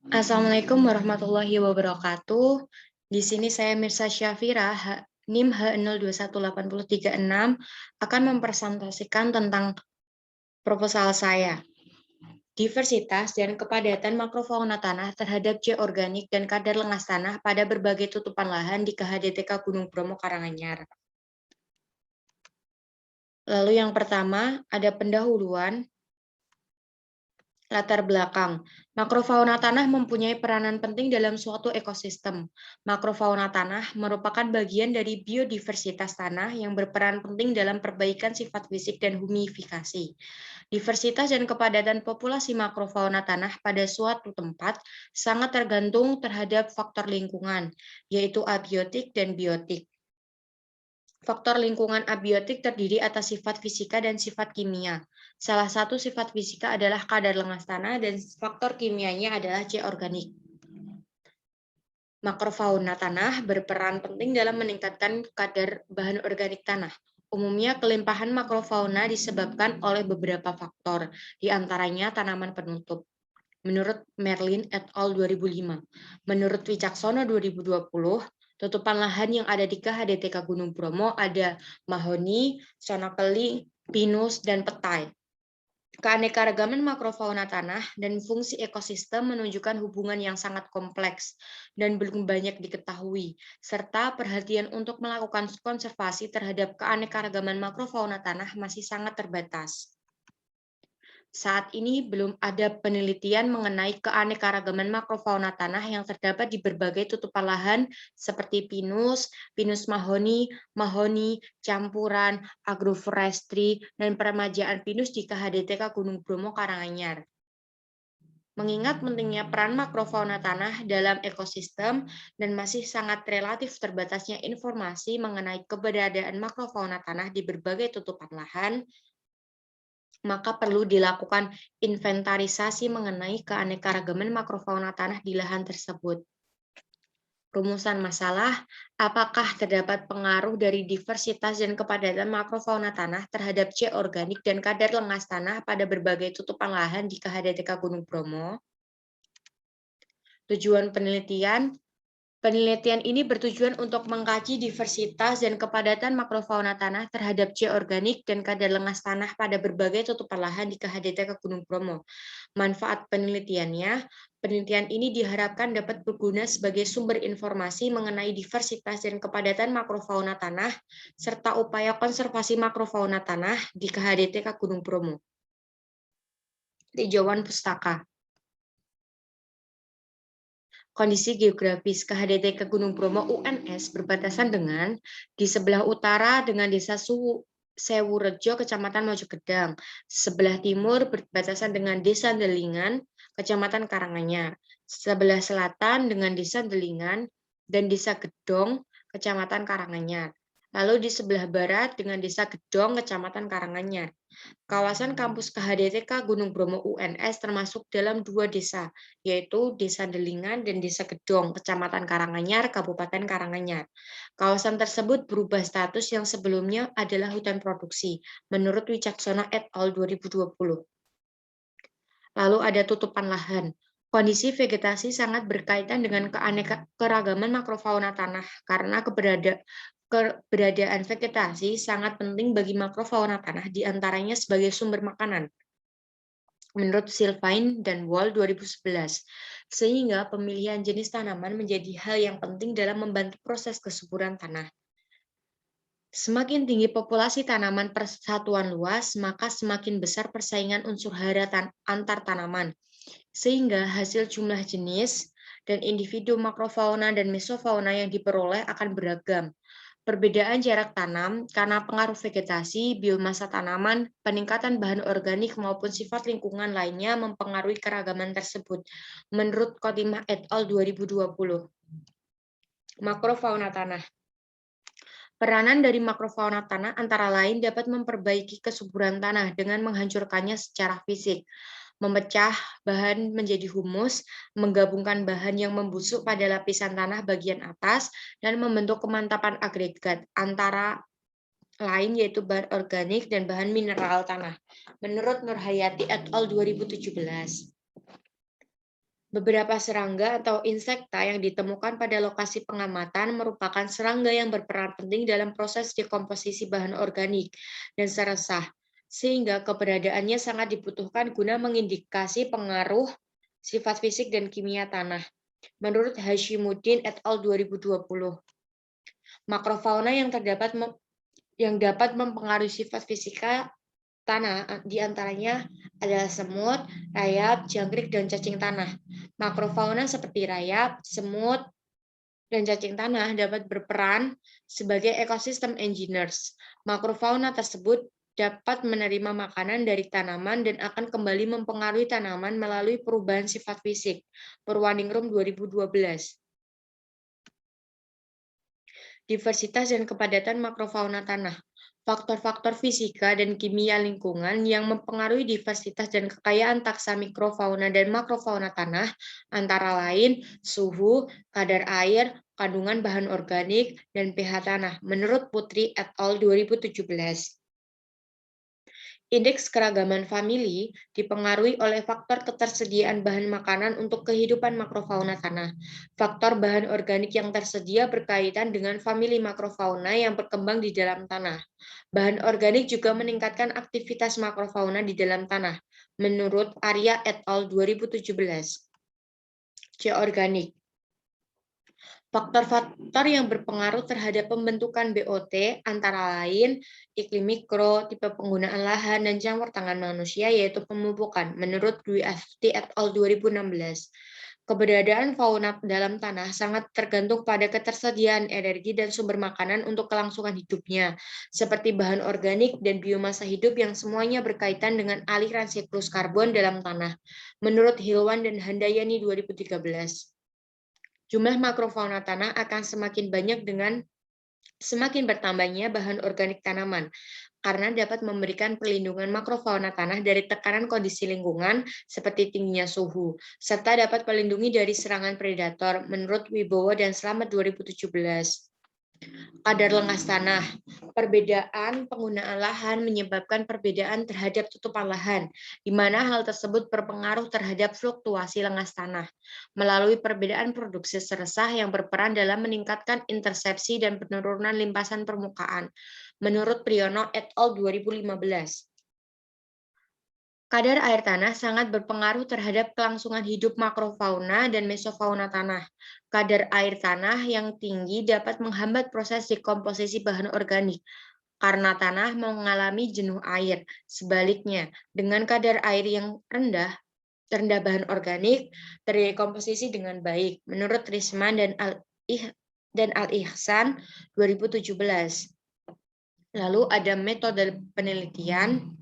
Assalamualaikum warahmatullahi wabarakatuh. Di sini saya Mirsa Syafira, NIM H021836 akan mempresentasikan tentang proposal saya. Diversitas dan kepadatan makrofauna tanah terhadap C organik dan kadar lengas tanah pada berbagai tutupan lahan di KHDTK Gunung Bromo Karanganyar. Lalu yang pertama ada pendahuluan. Latar belakang, makrofauna tanah mempunyai peranan penting dalam suatu ekosistem. Makrofauna tanah merupakan bagian dari biodiversitas tanah yang berperan penting dalam perbaikan sifat fisik dan humidifikasi. Diversitas dan kepadatan populasi makrofauna tanah pada suatu tempat sangat tergantung terhadap faktor lingkungan, yaitu abiotik dan biotik. Faktor lingkungan abiotik terdiri atas sifat fisika dan sifat kimia. Salah satu sifat fisika adalah kadar lengas tanah dan faktor kimianya adalah C organik. Makrofauna tanah berperan penting dalam meningkatkan kadar bahan organik tanah. Umumnya kelimpahan makrofauna disebabkan oleh beberapa faktor, di antaranya tanaman penutup. Menurut Merlin et al. 2005. Menurut Wicaksono 2020, tutupan lahan yang ada di KHDTK Gunung Bromo ada mahoni, sonakeli, pinus, dan petai. Keanekaragaman makrofauna tanah dan fungsi ekosistem menunjukkan hubungan yang sangat kompleks dan belum banyak diketahui, serta perhatian untuk melakukan konservasi terhadap keanekaragaman makrofauna tanah masih sangat terbatas. Saat ini belum ada penelitian mengenai keanekaragaman makrofauna tanah yang terdapat di berbagai tutupan lahan seperti pinus, pinus mahoni, mahoni, campuran, agroforestry, dan peremajaan pinus di KHDTK Gunung Bromo Karanganyar. Mengingat pentingnya peran makrofauna tanah dalam ekosistem dan masih sangat relatif terbatasnya informasi mengenai keberadaan makrofauna tanah di berbagai tutupan lahan, maka perlu dilakukan inventarisasi mengenai keanekaragaman makrofauna tanah di lahan tersebut. Rumusan masalah, apakah terdapat pengaruh dari diversitas dan kepadatan makrofauna tanah terhadap C organik dan kadar lengas tanah pada berbagai tutupan lahan di KHDTK Gunung Bromo? Tujuan penelitian, penelitian ini bertujuan untuk mengkaji diversitas dan kepadatan makrofauna tanah terhadap C organik dan kadar lengas tanah pada berbagai tutupan lahan di KHDTK Gunung Bromo. Manfaat penelitiannya, penelitian ini diharapkan dapat berguna sebagai sumber informasi mengenai diversitas dan kepadatan makrofauna tanah, serta upaya konservasi makrofauna tanah di KHDTK Gunung Bromo. Tinjauan pustaka. Kondisi geografis KHDTK Gunung Bromo UNS berbatasan dengan di sebelah utara dengan Desa Sewurejo, Kecamatan Mojokedang. Sebelah timur berbatasan dengan Desa Delingan, Kecamatan Karanganyar. Sebelah selatan dengan Desa Delingan dan Desa Gedong, Kecamatan Karanganyar. Lalu di sebelah barat dengan Desa Gedong, Kecamatan Karanganyar. Kawasan kampus KHDTK Gunung Bromo UNS termasuk dalam dua desa, yaitu Desa Delingan dan Desa Gedong, Kecamatan Karanganyar, Kabupaten Karanganyar. Kawasan tersebut berubah status yang sebelumnya adalah hutan produksi, menurut Wicaksono et al. 2020. Lalu ada tutupan lahan. Kondisi vegetasi sangat berkaitan dengan keanekaragaman makrofauna tanah karena keberadaan vegetasi sangat penting bagi makrofauna tanah, diantaranya sebagai sumber makanan, menurut Sylvain dan Wall 2011, sehingga pemilihan jenis tanaman menjadi hal yang penting dalam membantu proses kesuburan tanah. Semakin tinggi populasi tanaman per satuan luas, maka semakin besar persaingan unsur hara antar tanaman, sehingga hasil jumlah jenis dan individu makrofauna dan mesofauna yang diperoleh akan beragam. Perbedaan jarak tanam karena pengaruh vegetasi, biomasa tanaman, peningkatan bahan organik maupun sifat lingkungan lainnya mempengaruhi keragaman tersebut. Menurut Khotimah et al. 2020. Makrofauna tanah. Peranan dari makrofauna tanah antara lain dapat memperbaiki kesuburan tanah dengan menghancurkannya secara fisik, memecah bahan menjadi humus, menggabungkan bahan yang membusuk pada lapisan tanah bagian atas, dan membentuk kemantapan agregat antara lain yaitu bahan organik dan bahan mineral tanah. Menurut Nurhayati et al. 2017. Beberapa serangga atau insekta yang ditemukan pada lokasi pengamatan merupakan serangga yang berperan penting dalam proses dekomposisi bahan organik dan seresah, sehingga keberadaannya sangat dibutuhkan guna mengindikasi pengaruh sifat fisik dan kimia tanah. Menurut Hashimuddin et al. 2020, makrofauna yang dapat mempengaruhi sifat fisika tanah diantaranya adalah semut, rayap, jangkrik, dan cacing tanah. Makrofauna seperti rayap, semut, dan cacing tanah dapat berperan sebagai ekosistem engineers. Makrofauna tersebut dapat menerima makanan dari tanaman dan akan kembali mempengaruhi tanaman melalui perubahan sifat fisik. Purwaningrum 2012. Diversitas dan kepadatan makrofauna tanah. Faktor-faktor fisika dan kimia lingkungan yang mempengaruhi diversitas dan kekayaan taksa mikrofauna dan makrofauna tanah, antara lain suhu, kadar air, kandungan bahan organik, dan pH tanah, menurut Putri et al. 2017. Indeks keragaman famili dipengaruhi oleh faktor ketersediaan bahan makanan untuk kehidupan makrofauna tanah. Faktor bahan organik yang tersedia berkaitan dengan famili makrofauna yang berkembang di dalam tanah. Bahan organik juga meningkatkan aktivitas makrofauna di dalam tanah, menurut Arya et al. 2017. C. Organik. Faktor-faktor yang berpengaruh terhadap pembentukan BOT antara lain iklim mikro, tipe penggunaan lahan, dan campur tangan manusia, yaitu pemupukan, menurut Dwi Afti et al. 2016. Keberadaan fauna dalam tanah sangat tergantung pada ketersediaan energi dan sumber makanan untuk kelangsungan hidupnya, seperti bahan organik dan biomasa hidup yang semuanya berkaitan dengan aliran siklus karbon dalam tanah, menurut Hilwan dan Handayani 2013. Jumlah makrofauna tanah akan semakin banyak dengan semakin bertambahnya bahan organik tanaman, karena dapat memberikan perlindungan makrofauna tanah dari tekanan kondisi lingkungan seperti tingginya suhu, serta dapat melindungi dari serangan predator, menurut Wibowo dan Slamet 2017. Kadar lengas tanah. Perbedaan penggunaan lahan menyebabkan perbedaan terhadap tutupan lahan, di mana hal tersebut berpengaruh terhadap fluktuasi lengas tanah. Melalui perbedaan produksi seresah yang berperan dalam meningkatkan intersepsi dan penurunan limpasan permukaan, menurut Priyono et al. 2015. Kadar air tanah sangat berpengaruh terhadap kelangsungan hidup makrofauna dan mesofauna tanah. Kadar air tanah yang tinggi dapat menghambat proses dekomposisi bahan organik karena tanah mengalami jenuh air. Sebaliknya, dengan kadar air yang rendah bahan organik terdekomposisi dengan baik, menurut Risman dan Al-Ihsan 2017. Lalu ada metode penelitian.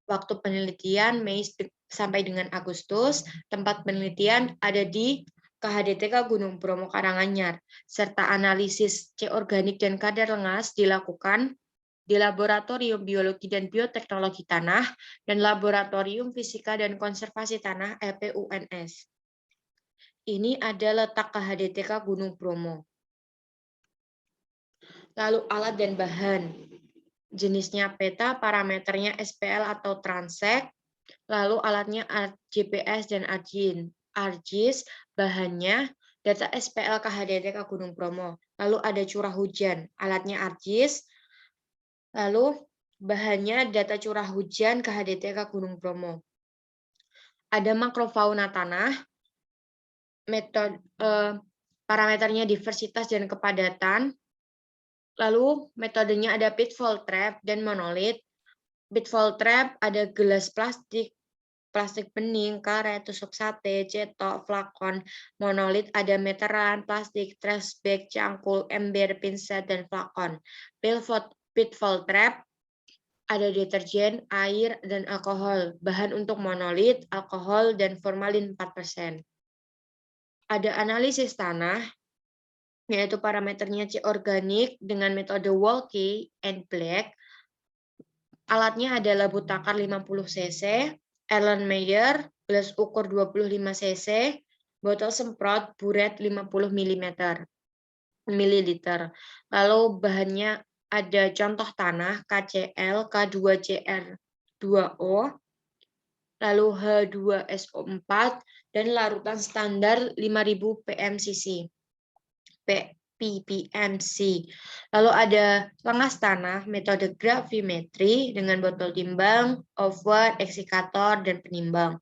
Waktu penelitian Mei sampai dengan Agustus, tempat penelitian ada di KHDTK Gunung Bromo Karanganyar, serta analisis C organik dan kadar lengas dilakukan di Laboratorium Biologi dan Bioteknologi Tanah dan Laboratorium Fisika dan Konservasi Tanah LPUNS. Ini ada letak KHDTK Gunung Bromo. Lalu alat dan bahan. Jenisnya peta, parameternya SPL atau Transect, lalu alatnya GPS dan ArcGIS, bahannya data SPL KHDTK Gunung Bromo, lalu ada curah hujan, alatnya ArcGIS, lalu bahannya data curah hujan KHDTK Gunung Bromo. Ada makrofauna tanah, metode parameternya diversitas dan kepadatan, lalu metodenya ada pitfall trap dan monolith. Pitfall trap ada gelas plastik bening, karet, tusuk sate, cetok, flakon. Monolith ada meteran, plastik, trash bag, cangkul, ember, pinset, dan flakon. Pitfall trap ada deterjen, air, dan alkohol. Bahan untuk monolith, alkohol, dan formalin 4%. Ada analisis tanah, yaitu parameternya C organik dengan metode Wolke and Black. Alatnya adalah labu takar 50 cc, Erlenmeyer, gelas ukur 25 cc, botol semprot buret 50 ml. Lalu bahannya ada contoh tanah KCl, K2CR2O, lalu H2SO4, dan larutan standar 5000 PMCC. ppmc. Lalu ada pengas tanah, metode gravimetri dengan botol timbang, over, eksikator, dan penimbang.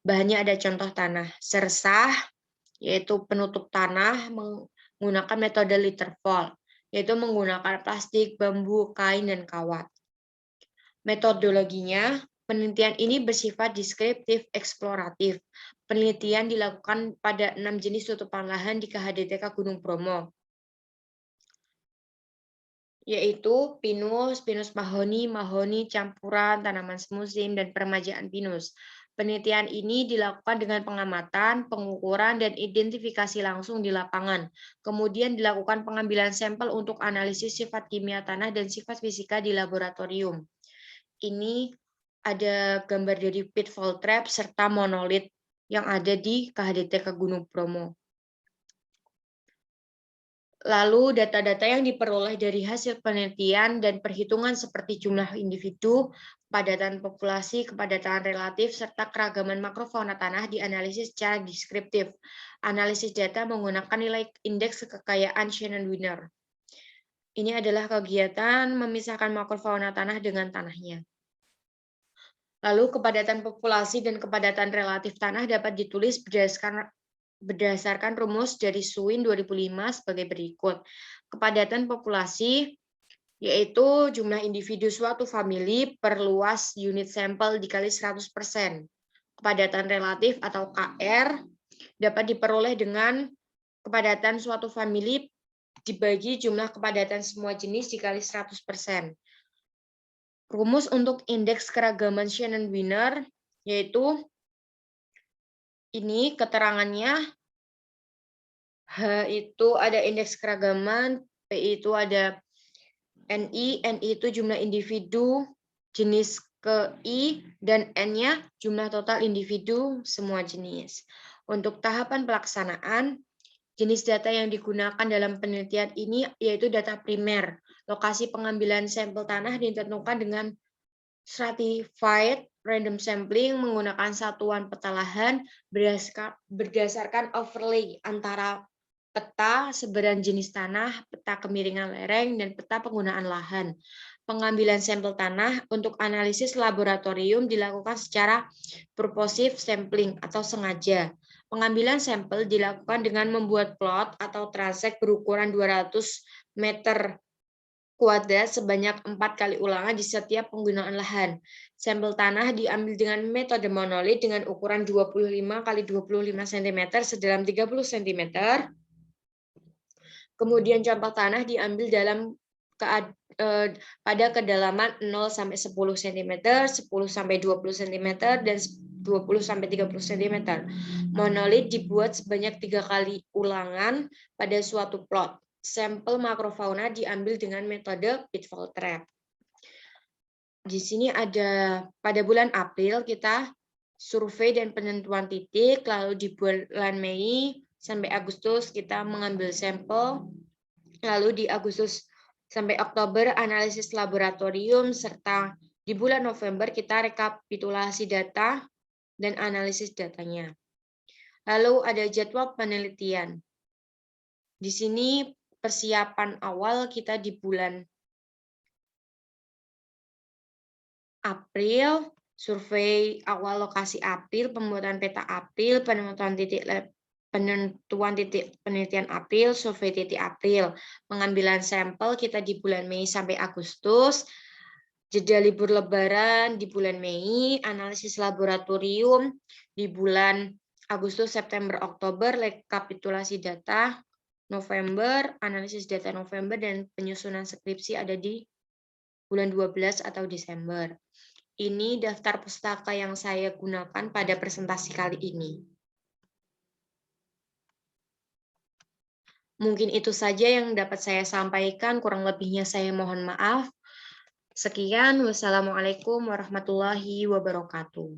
Bahannya ada contoh tanah sersah, yaitu penutup tanah menggunakan metode literval, yaitu menggunakan plastik, bambu, kain, dan kawat. Metodologinya, penelitian ini bersifat deskriptif eksploratif. Penelitian dilakukan pada 6 jenis tutupan lahan di KHDTK Gunung Bromo, yaitu pinus, pinus mahoni, mahoni, campuran, tanaman semusim, dan peremajaan pinus. Penelitian ini dilakukan dengan pengamatan, pengukuran, dan identifikasi langsung di lapangan. Kemudian dilakukan pengambilan sampel untuk analisis sifat kimia tanah dan sifat fisika di laboratorium. Ini ada gambar dari pitfall trap serta monolit yang ada di KHDTK Gunung Bromo. Lalu data-data yang diperoleh dari hasil penelitian dan perhitungan seperti jumlah individu, kepadatan populasi, kepadatan relatif, serta keragaman makrofauna tanah dianalisis secara deskriptif. Analisis data menggunakan nilai indeks kekayaan Shannon-Wiener. Ini adalah kegiatan memisahkan makrofauna tanah dengan tanahnya. Lalu kepadatan populasi dan kepadatan relatif tanah dapat ditulis berdasarkan rumus dari Suin 2005 sebagai berikut. Kepadatan populasi yaitu jumlah individu suatu famili per luas unit sampel dikali 100%. Kepadatan relatif atau KR dapat diperoleh dengan kepadatan suatu famili dibagi jumlah kepadatan semua jenis dikali 100%. Rumus untuk indeks keragaman Shannon-Wiener yaitu ini keterangannya. H itu ada indeks keragaman, P itu ada NI itu jumlah individu jenis ke I, dan N-nya jumlah total individu semua jenis. Untuk tahapan pelaksanaan, jenis data yang digunakan dalam penelitian ini yaitu data primer. Lokasi pengambilan sampel tanah ditentukan dengan stratified random sampling menggunakan satuan peta lahan berdasarkan overlay antara peta sebaran jenis tanah, peta kemiringan lereng, dan peta penggunaan lahan. Pengambilan sampel tanah untuk analisis laboratorium dilakukan secara purposive sampling atau sengaja. Pengambilan sampel dilakukan dengan membuat plot atau transek berukuran 200 meter kuadrat sebanyak 4 kali ulangan di setiap penggunaan lahan. Sampel tanah diambil dengan metode monolit dengan ukuran 25 kali 25 cm sedalam 30 cm. Kemudian contoh tanah diambil pada kedalaman 0 sampai 10 cm, 10 sampai 20 cm, dan 20 sampai 30 cm. Monolit dibuat sebanyak 3 kali ulangan pada suatu plot. Sampel makrofauna diambil dengan metode pitfall trap. Di sini ada pada bulan April kita survei dan penentuan titik, lalu di bulan Mei sampai Agustus kita mengambil sampel, lalu di Agustus sampai Oktober analisis laboratorium, serta di bulan November kita rekapitulasi data dan analisis datanya. Lalu ada jadwal penelitian. Di sini persiapan awal kita di bulan April, survei awal lokasi April, pembuatan peta April, penentuan titik penelitian April, survei titik April, pengambilan sampel kita di bulan Mei sampai Agustus, jeda libur Lebaran di bulan Mei, analisis laboratorium di bulan Agustus, September, Oktober, rekapitulasi data November, analisis data November, dan penyusunan skripsi ada di bulan 12 atau Desember. Ini daftar pustaka yang saya gunakan pada presentasi kali ini. Mungkin itu saja yang dapat saya sampaikan, kurang lebihnya saya mohon maaf. Sekian, wassalamualaikum warahmatullahi wabarakatuh.